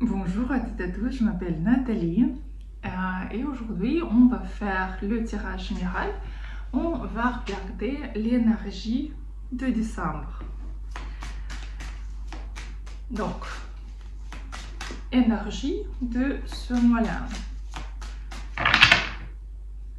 Bonjour à toutes et à tous, je m'appelle Nathalie et aujourd'hui on va faire le tirage général. On va regarder l'énergie de décembre. Donc, énergie de ce mois-là.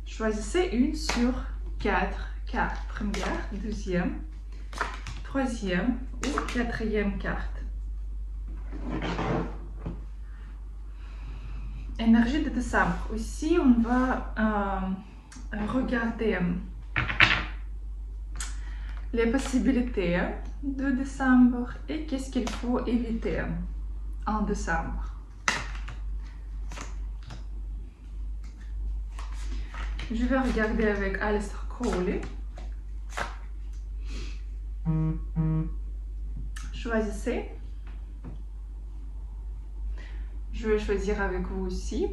Choisissez une sur 4 cartes. Première, deuxième, troisième ou quatrième carte. Énergie de décembre. Aussi, on va regarder les possibilités de décembre et qu'est-ce qu'il faut éviter en décembre. Je vais regarder avec Aleister Crowley. Choisissez. Je vais choisir avec vous aussi.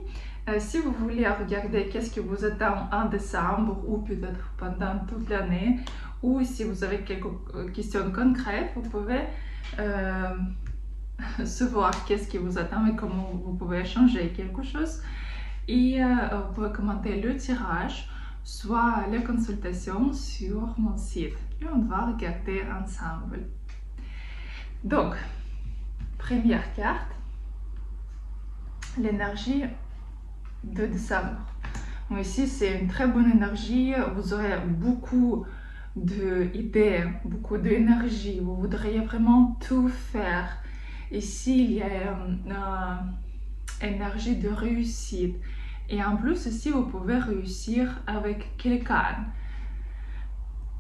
Si vous voulez regarder qu'est-ce que vous attend en décembre ou peut-être pendant toute l'année, ou si vous avez quelques questions concrètes, vous pouvez savoir qu'est-ce qui vous attend et comment vous pouvez changer quelque chose. Et vous pouvez commenter le tirage, soit les consultations sur mon site. Et on va regarder ensemble. Donc, première carte. L'énergie de décembre. Donc ici, c'est une très bonne énergie. Vous aurez beaucoup d'idées, beaucoup d'énergie. Vous voudriez vraiment tout faire. Ici, il y a une énergie de réussite. Et en plus, ici, vous pouvez réussir avec quelqu'un.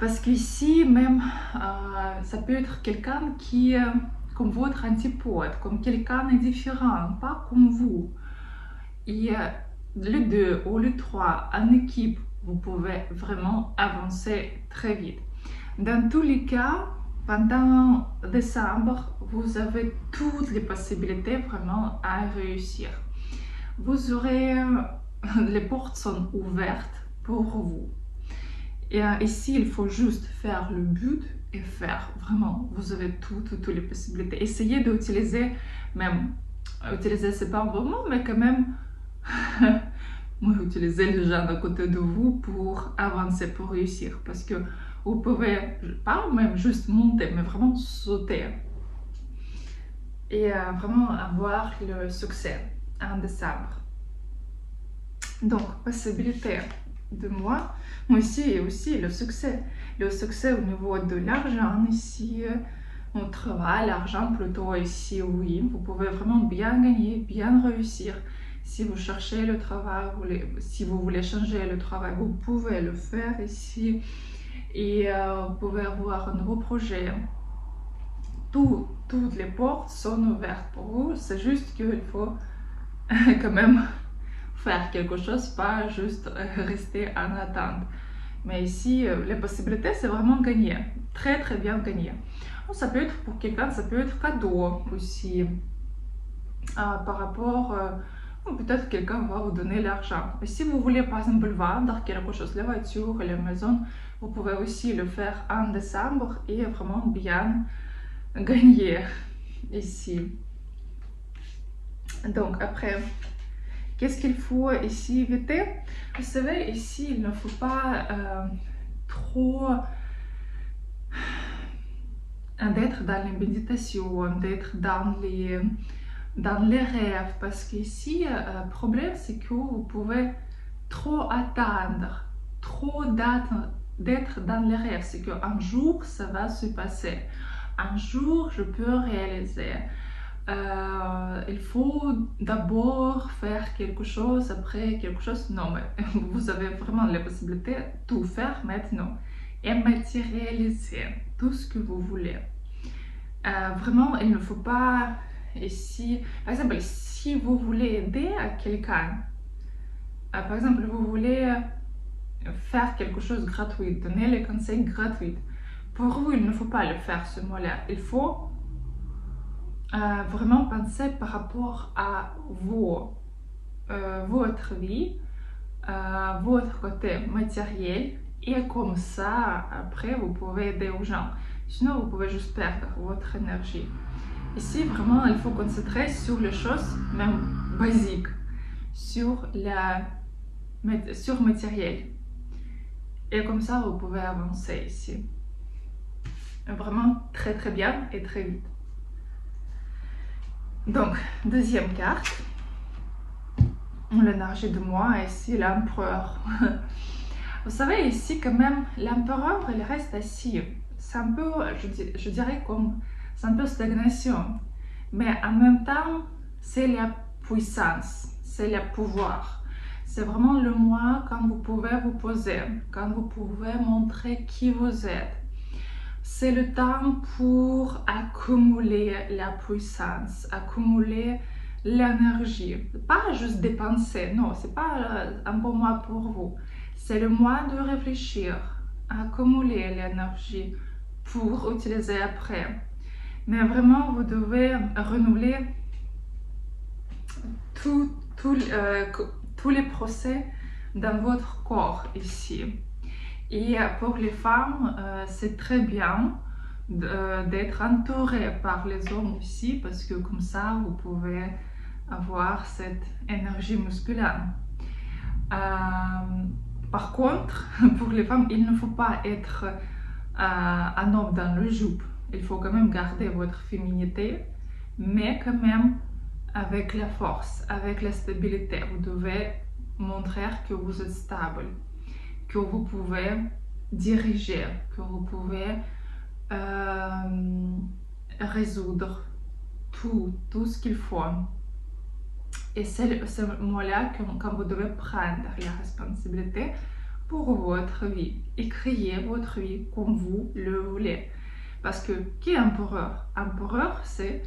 Parce qu'ici, même, ça peut être quelqu'un qui comme votre antipode, comme quelqu'un de différent, pas comme vous. Et le 2 ou le 3 en équipe, vous pouvez vraiment avancer très vite. Dans tous les cas, pendant décembre, vous avez toutes les possibilités vraiment à réussir. Vous aurez, les portes sont ouvertes pour vous. Et ici, il faut juste faire le but et faire vraiment. Vous avez toutes les possibilités. Essayez d'utiliser, même, utiliser c'est pas un bon mot, mais quand même, utiliser les gens à côté de vous pour avancer, pour réussir. Parce que vous pouvez, pas même juste monter, mais vraiment sauter. Et vraiment avoir le succès en décembre. Donc, possibilité de moi ici et aussi le succès au niveau de l'argent ici, au travail, l'argent plutôt ici, oui, vous pouvez vraiment bien gagner, bien réussir. Si vous cherchez le travail, si vous voulez changer le travail, vous pouvez le faire ici et vous pouvez avoir un nouveau projet. Toutes les portes sont ouvertes pour vous, c'est juste qu'il faut quand même faire quelque chose, pas juste rester en attente. Mais ici, les possibilités, c'est vraiment gagner. Très, très bien gagner. Ça peut être pour quelqu'un, ça peut être cadeau aussi. Par rapport, peut-être quelqu'un va vous donner l'argent. Et si vous voulez, par exemple, vendre quelque chose, la voiture, la maison, vous pouvez aussi le faire en décembre et vraiment bien gagner ici. Donc, après, qu'est-ce qu'il faut ici éviter? Vous savez, ici, il ne faut pas trop d'être dans les méditations, d'être dans les rêves. Parce qu'ici, le problème, c'est que vous pouvez trop attendre, trop d'être dans les rêves. C'est qu'un jour, ça va se passer. Un jour, je peux réaliser. Il faut d'abord faire quelque chose, après quelque chose. Non, mais vous avez vraiment la possibilité de tout faire maintenant et matérialiser tout ce que vous voulez. Vraiment, il ne faut pas ici. Par exemple, si vous voulez aider à quelqu'un, par exemple, vous voulez faire quelque chose de gratuit, donner les conseils gratuits. Pour vous, il ne faut pas le faire ce mois-là. Il faut vraiment penser par rapport à votre vie, votre côté matériel, et comme ça, après, vous pouvez aider aux gens. Sinon, vous pouvez juste perdre votre énergie. Ici, vraiment, il faut concentrer sur les choses même basiques, sur matériel. Et comme ça, vous pouvez avancer ici. Vraiment très très bien et très vite. Donc, deuxième carte. L'énergie de moi, ici, l'empereur. Vous savez, ici, quand même, l'empereur, il reste assis. C'est un peu, je dirais, comme, c'est un peu stagnation. Mais en même temps, c'est la puissance, c'est le pouvoir. C'est vraiment le moi quand vous pouvez vous poser, quand vous pouvez montrer qui vous êtes. C'est le temps pour accumuler la puissance, accumuler l'énergie. Pas juste dépenser, non, c'est pas un bon mois pour vous. C'est le mois de réfléchir, accumuler l'énergie pour utiliser après. Mais vraiment, vous devez renouveler tous les procès dans votre corps ici. Et pour les femmes, c'est très bien d'être entourée par les hommes aussi, parce que comme ça, vous pouvez avoir cette énergie musculaire. Par contre, pour les femmes, il ne faut pas être un homme dans le jupe. Il faut quand même garder votre féminité, mais quand même avec la force, avec la stabilité. Vous devez montrer que vous êtes stable, que vous pouvez diriger, que vous pouvez résoudre tout ce qu'il faut. Et c'est ce moment-là quand vous devez prendre la responsabilité pour votre vie et créer votre vie comme vous le voulez. Parce que qui est empereur? Empereur, c'est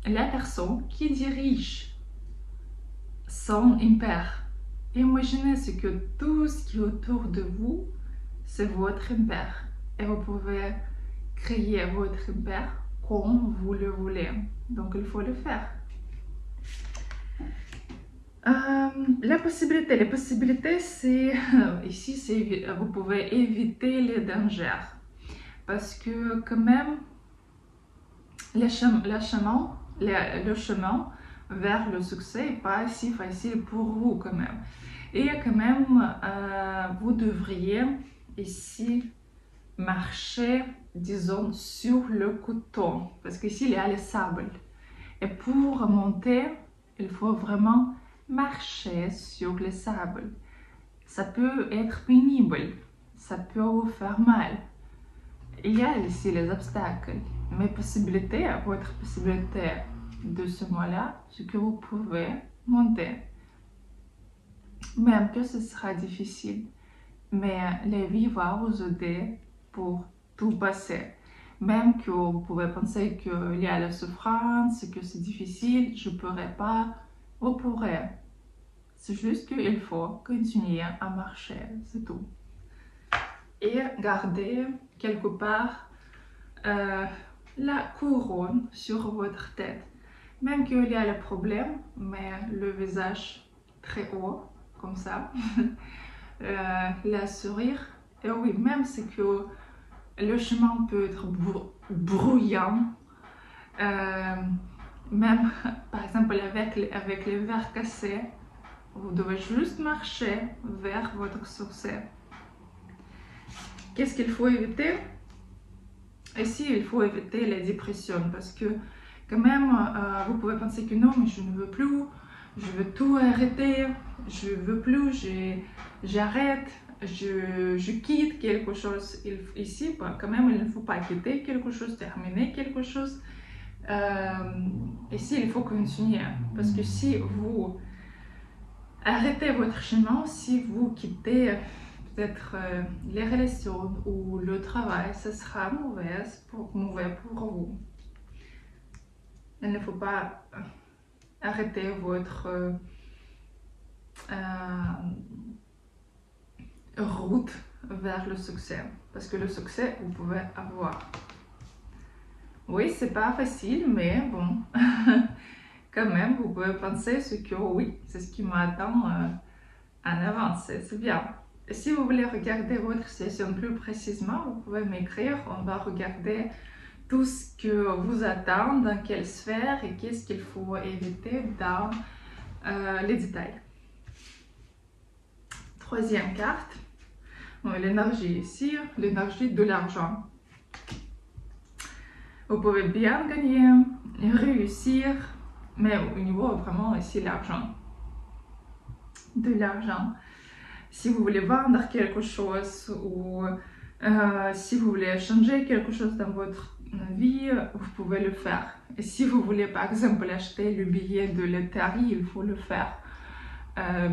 la personne qui dirige son empire. Imaginez ce que tout ce qui est autour de vous, c'est votre empire. Et vous pouvez créer votre empire comme vous le voulez. Donc il faut le faire. Les possibilités, c'est ici, vous pouvez éviter les dangers. Parce que quand même, le chemin vers le succès n'est pas si facile pour vous quand même. Et quand même, vous devriez ici marcher, disons, sur le coton. Parce qu'ici, il y a le sable. Et pour monter, il faut vraiment marcher sur le sable. Ça peut être pénible, ça peut vous faire mal. Il y a ici les obstacles. Mais votre possibilité de ce mois-là, c'est que vous pouvez monter. Même que ce sera difficile. Mais la vie va vous aider pour tout passer. Même que vous pouvez penser qu'il y a la souffrance, que c'est difficile, je ne pourrai pas, vous pourrez. C'est juste qu'il faut continuer à marcher, c'est tout. Et garder quelque part la couronne sur votre tête. Même qu'il y a le problème, mais le visage très haut, comme ça, la sourire. Et oui, même c'est que le chemin peut être bruyant, même par exemple avec les verres cassés, vous devez juste marcher vers votre succès. Qu'est-ce qu'il faut éviter? Ici, il faut éviter la dépression parce que quand même, vous pouvez penser que non, mais je ne veux plus, je veux tout arrêter, je veux plus, j'arrête, je quitte quelque chose. Ici, quand même, il ne faut pas quitter quelque chose, terminer quelque chose. Ici, il faut continuer parce que si vous arrêtez votre chemin, si vous quittez peut-être les relations ou le travail, ce sera mauvais pour vous. Il ne faut pas arrêter votre route vers le succès, parce que le succès, vous pouvez avoir. Oui, c'est pas facile, mais bon, quand même, vous pouvez penser ce que oui, c'est ce qui m'attend en avance, c'est bien. Si vous voulez regarder votre situation plus précisément, vous pouvez m'écrire, on va regarder tout ce que vous attend, dans quelle sphère et qu'est-ce qu'il faut éviter dans les détails. Troisième carte, l'énergie ici, l'énergie de l'argent. Vous pouvez bien gagner, réussir, mais au niveau vraiment ici l'argent. De l'argent. Si vous voulez vendre quelque chose ou si vous voulez changer quelque chose dans votre vie, vous pouvez le faire. Et si vous voulez par exemple acheter le billet de loterie, il faut le faire.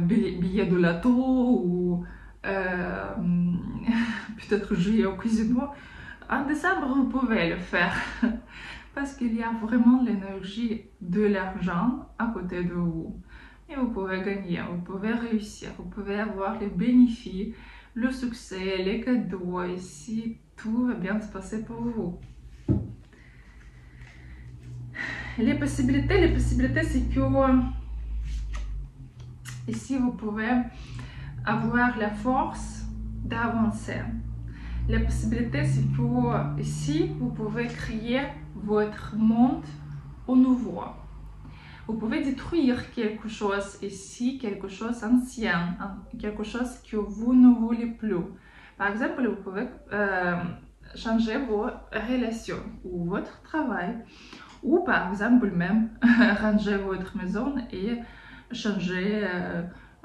Billet de loto ou peut-être jouer au casino. En décembre, vous pouvez le faire parce qu'il y a vraiment l'énergie de l'argent à côté de vous. Et vous pouvez gagner, vous pouvez réussir, vous pouvez avoir les bénéfices, le succès, les cadeaux, ici, tout va bien se passer pour vous. Les possibilités c'est que ici, vous pouvez avoir la force d'avancer. La possibilité, c'est que ici, vous pouvez créer votre monde au nouveau. Vous pouvez détruire quelque chose ici, quelque chose d'ancien, quelque chose que vous ne voulez plus. Par exemple, vous pouvez changer vos relations ou votre travail. Ou par exemple, même ranger votre maison et changer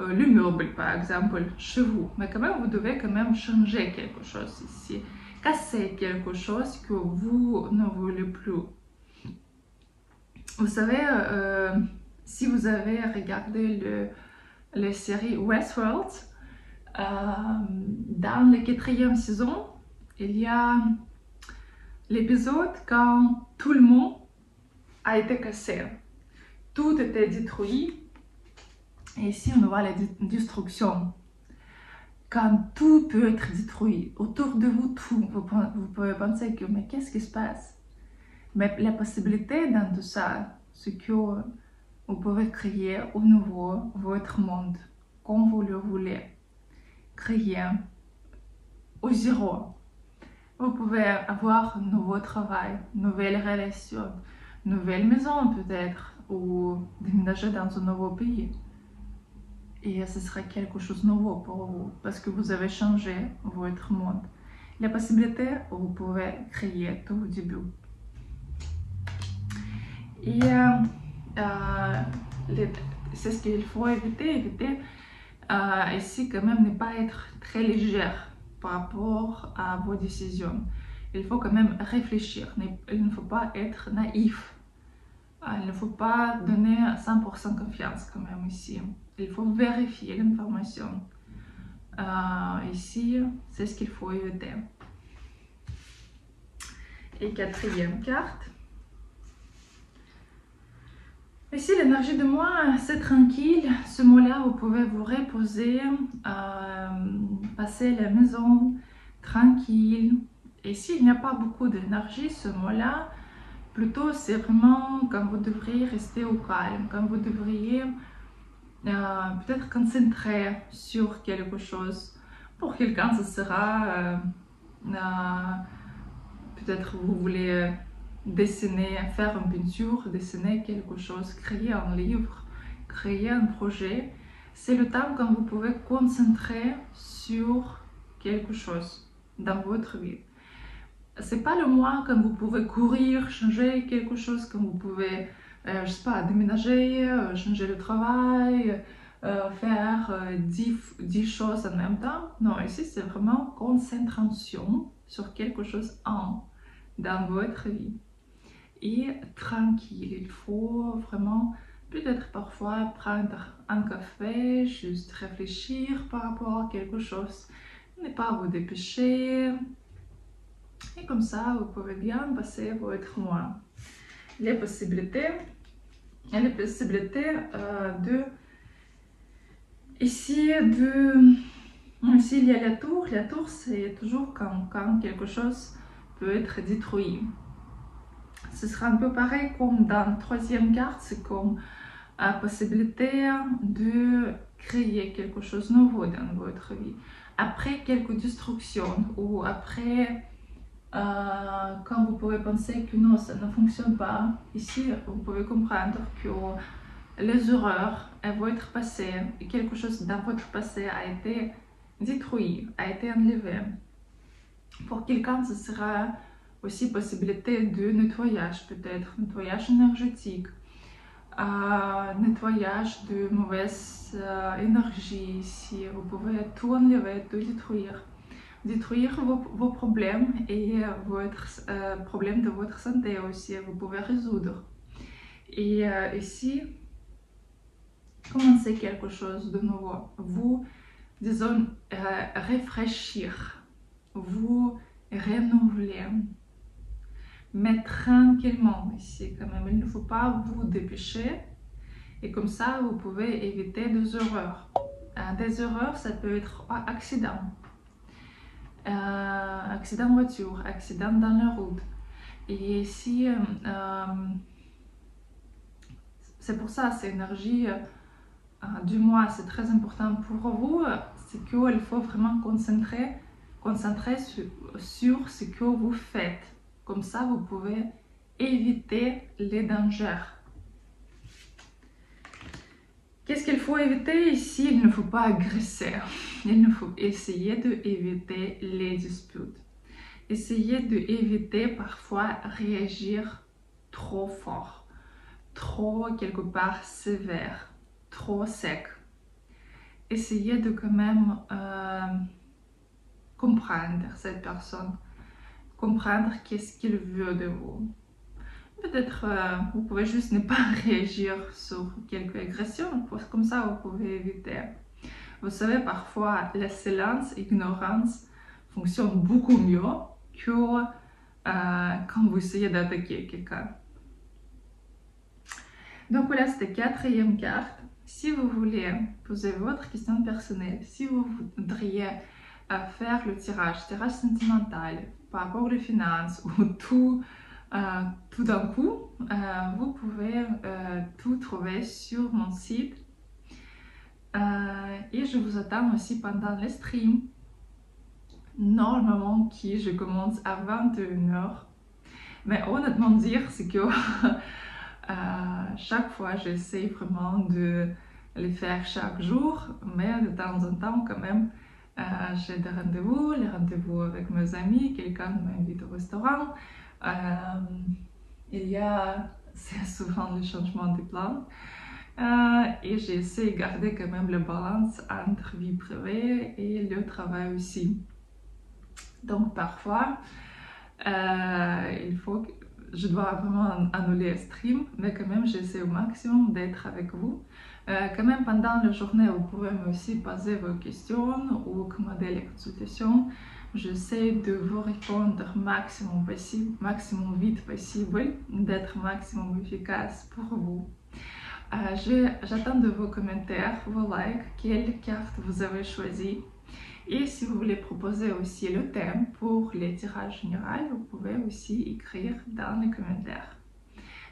le meuble, par exemple, chez vous. Mais quand même, vous devez quand même changer quelque chose ici. Casser quelque chose que vous ne voulez plus. Vous savez, si vous avez regardé la série Westworld, dans la 4e saison, il y a l'épisode quand tout le monde a été cassé. Tout était détruit. Et ici, on voit la destruction. Quand tout peut être détruit, autour de vous, tout, vous pouvez penser que, mais qu'est-ce qui se passe? Mais la possibilité dans tout ça, c'est que vous pouvez créer au nouveau votre monde, comme vous le voulez. Créer au zéro. Vous pouvez avoir un nouveau travail, nouvelle relation, nouvelle maison peut-être, ou déménager dans un nouveau pays. Et ce sera quelque chose de nouveau pour vous, parce que vous avez changé votre monde. La possibilité, vous pouvez créer tout au début. Et c'est ce qu'il faut éviter ici quand même ne pas être très légère par rapport à vos décisions. Il faut quand même réfléchir, il ne faut pas être naïf. Il ne faut pas donner 100% confiance quand même ici. Il faut vérifier l'information. Ici, c'est ce qu'il faut éviter. Et 4e carte. Ici, l'énergie de moi, c'est tranquille. Ce mois-là, vous pouvez vous reposer, passer la maison tranquille. Et s'il n'y a pas beaucoup d'énergie ce mois-là, plutôt c'est vraiment quand vous devriez rester au calme, quand vous devriez peut-être concentrer sur quelque chose. Pour quelqu'un, ce sera peut-être vous voulez dessiner, faire une peinture, dessiner quelque chose, créer un livre, créer un projet. C'est le temps quand vous pouvez concentrer sur quelque chose dans votre vie. C'est pas le mois quand vous pouvez courir, changer quelque chose, quand vous pouvez, je sais pas, déménager, changer de travail, faire 10 choses en même temps. Non, ici c'est vraiment concentration sur quelque chose dans votre vie. Et tranquille, il faut vraiment peut-être parfois prendre un café, juste réfléchir par rapport à quelque chose, ne pas vous dépêcher. Et comme ça, vous pouvez bien passer votre mois. Les possibilités de... Ici, il y a la tour. La tour, c'est toujours quand quelque chose peut être détruit. Ce sera un peu pareil comme dans la 3e carte, c'est comme la possibilité de créer quelque chose de nouveau dans votre vie. Après quelques destructions ou après Quand vous pouvez penser que non, ça ne fonctionne pas, ici, vous pouvez comprendre que les erreurs, elles vont être passées et quelque chose dans votre passé a été détruit, a été enlevé. Pour quelqu'un, ce sera aussi possibilité de nettoyage, peut-être nettoyage énergétique, nettoyage de mauvaise énergie. Si vous pouvez tout enlever, tout détruire. Détruire vos problèmes et votre problème de votre santé aussi, vous pouvez résoudre. Et ici, commencer quelque chose de nouveau. Vous, disons, réfléchir, vous renouveler, mais tranquillement ici quand même. Il ne faut pas vous dépêcher et comme ça, vous pouvez éviter des erreurs. Des erreurs, ça peut être accident. Accident de voiture, accident dans la route. Et ici, c'est pour ça, cette énergie du mois, c'est très important pour vous, c'est qu'il faut vraiment concentrer sur ce que vous faites. Comme ça, vous pouvez éviter les dangers. Qu'est-ce qu'il faut éviter ici? Il ne faut pas agresser. Il faut essayer d'éviter les disputes. Essayez d'éviter parfois réagir trop fort, trop quelque part sévère, trop sec. Essayez de quand même comprendre cette personne, comprendre qu'est-ce qu'il veut de vous. Peut-être vous pouvez juste ne pas réagir sur quelques agressions, comme ça vous pouvez éviter. Vous savez, parfois le silence, l'ignorance fonctionne beaucoup mieux que quand vous essayez d'attaquer quelqu'un. Donc voilà, c'était quatrième carte. Si vous voulez poser votre question personnelle, si vous voudriez faire le tirage sentimental par rapport aux finances ou tout d'un coup, vous pouvez tout trouver sur mon site. Et je vous attends aussi pendant le stream, normalement qui je commence à 21h. Mais honnêtement dire, c'est que chaque fois j'essaie vraiment de les faire chaque jour, mais de temps en temps quand même j'ai des rendez-vous, les rendez-vous avec mes amis, quelqu'un m'invite au restaurant. Il y a souvent le changement de plan. Et j'essaie de garder quand même la balance entre vie privée et le travail aussi. Donc parfois, je dois vraiment annuler le stream, mais quand même j'essaie au maximum d'être avec vous. Quand même pendant la journée, vous pouvez aussi poser vos questions ou commander les consultations. J'essaie de vous répondre maximum vite possible, d'être maximum efficace pour vous. J'attends de vos commentaires, vos likes, quelle carte vous avez choisi. Et si vous voulez proposer aussi le thème pour les tirages généraux, vous pouvez aussi écrire dans les commentaires.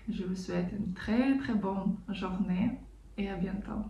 Je vous souhaite une très très bonne journée et à bientôt.